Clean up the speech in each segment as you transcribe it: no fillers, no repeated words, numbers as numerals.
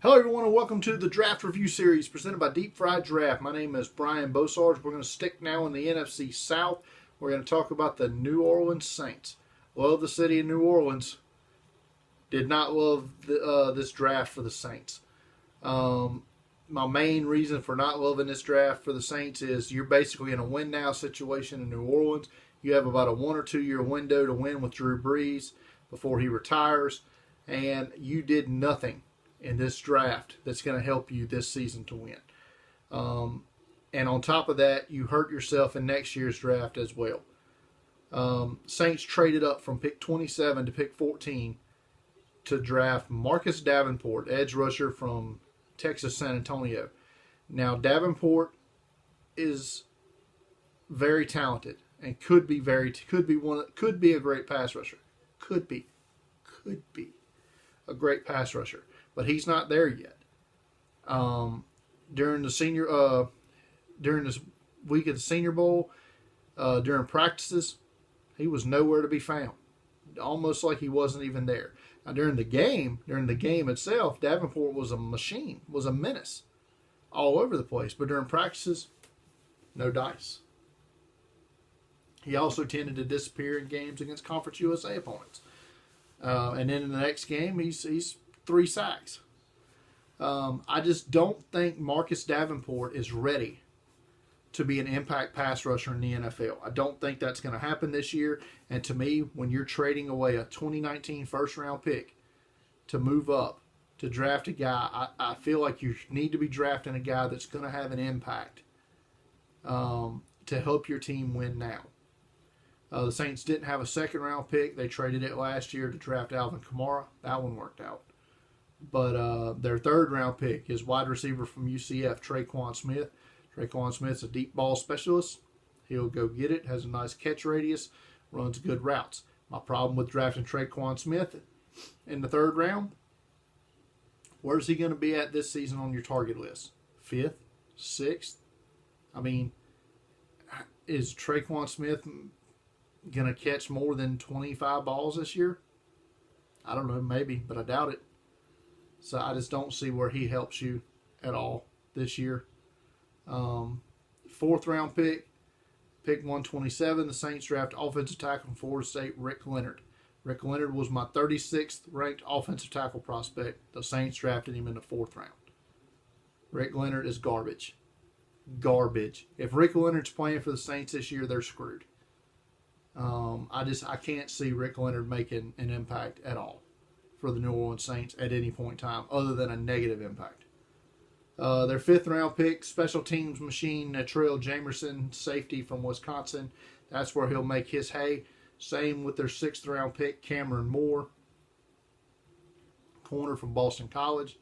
Hello, everyone, and welcome to the Draft Review Series presented by Deep Fried Draft. My name is Brian Bosarge. We're going to stick now in the NFC South. We're going to talk about the New Orleans Saints. Love the city of New Orleans. Did not love this draft for the Saints. My main reason for not loving this draft for the Saints is you're basically in a win-now situation in New Orleans. You have about a 1 or 2 year window to win with Drew Brees before he retires, and you did nothing in this draft that's going to help you this season to win. And on top of that, you hurt yourself in next year's draft as well. Saints traded up from pick 27 to pick 14 to draft Marcus Davenport, edge rusher from Texas San Antonio. Now, Davenport is very talented and could be a great pass rusher. Could be a great pass rusher. But he's not there yet. During this week of the Senior Bowl, during practices, he was nowhere to be found. Almost like he wasn't even there. Now, during the game itself, Davenport was a machine, was a menace all over the place. But during practices, no dice. He also tended to disappear in games against Conference USA opponents. And then in the next game, he's 3 sacks. I just don't think Marcus Davenport is ready to be an impact pass rusher in the NFL. I don't think that's going to happen this year. And to me, when you're trading away a 2019 first-round pick to move up to draft a guy, I feel like you need to be drafting a guy that's going to have an impact to help your team win now. The Saints didn't have a second-round pick. They traded it last year to draft Alvin Kamara. That one worked out. But their third-round pick is wide receiver from UCF, Traquan Smith. Traquan Smith's a deep ball specialist. He'll go get it, has a nice catch radius, runs good routes. My problem with drafting Traquan Smith in the third round, where's he going to be at this season on your target list? 5th? 6th? I mean, is Traquan Smith going to catch more than 25 balls this year? I don't know, maybe, but I doubt it. So I just don't see where he helps you at all this year. 4th round pick 127. The Saints draft offensive tackle from Florida State, Rick Leonard. Rick Leonard was my 36th ranked offensive tackle prospect. The Saints drafted him in the 4th round. Rick Leonard is garbage. Garbage. If Rick Leonard's playing for the Saints this year, they're screwed. I can't see Rick Leonard making an impact at all for the New Orleans Saints at any point in time, other than a negative impact. Their 5th round pick, special teams machine, Trail Jamerson, safety from Wisconsin. That's where he'll make his hay. Same with their 6th round pick, Cameron Moore, corner from Boston College.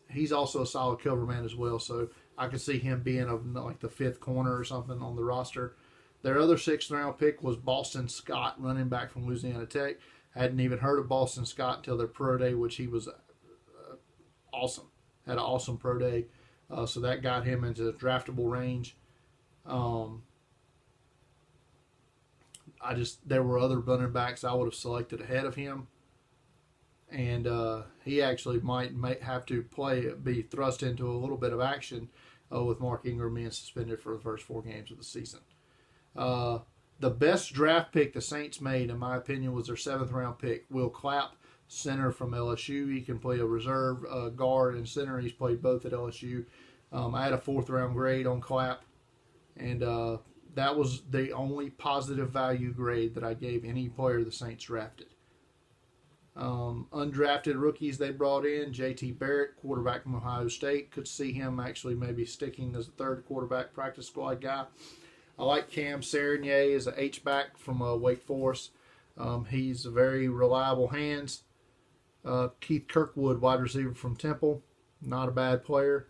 He's also a solid cover man as well, so I could see him being like the 5th corner or something on the roster. Their other 6th round pick was Boston Scott, running back from Louisiana Tech. Hadn't even heard of Boston Scott until their pro day, which he was awesome. Had an awesome pro day. So that got him into the draftable range. There were other running backs I would have selected ahead of him. And he actually might have to be thrust into a little bit of action with Mark Ingram being suspended for the first 4 games of the season. The best draft pick the Saints made, in my opinion, was their 7th round pick, Will Clapp, center from LSU. He can play a reserve guard and center. He's played both at LSU. I had a 4th round grade on Clapp, and that was the only positive value grade that I gave any player the Saints drafted. Undrafted rookies they brought in, J.T. Barrett, quarterback from Ohio State. Could see him actually maybe sticking as a 3rd quarterback practice squad guy. I like Cam Serenier as an H-back from Wake Forest. He's a very reliable hands. Keith Kirkwood, wide receiver from Temple. Not a bad player.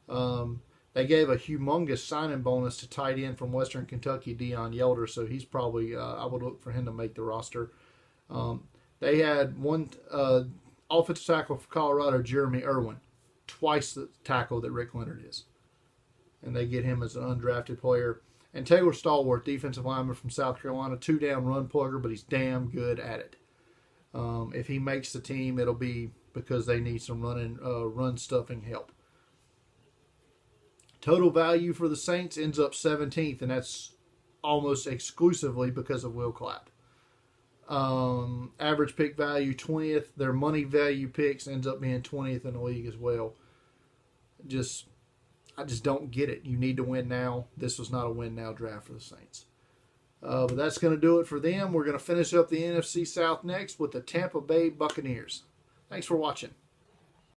They gave a humongous signing bonus to tight end from Western Kentucky, Deion Yelder, so he's probably, I would look for him to make the roster. They had one offensive tackle for Colorado, Jeremy Irwin, twice the tackle that Rick Leonard is. And they get him as an undrafted player. And Taylor Stallworth, defensive lineman from South Carolina, 2-down run plugger, but he's damn good at it. If he makes the team, it'll be because they need some run stuffing help. Total value for the Saints ends up 17th, and that's almost exclusively because of Will Clapp. Average pick value 20th. Their money value picks ends up being 20th in the league as well. I just don't get it. You need to win now. This was not a win now draft for the Saints. But that's going to do it for them. We're going to finish up the NFC South next with the Tampa Bay Buccaneers. Thanks for watching.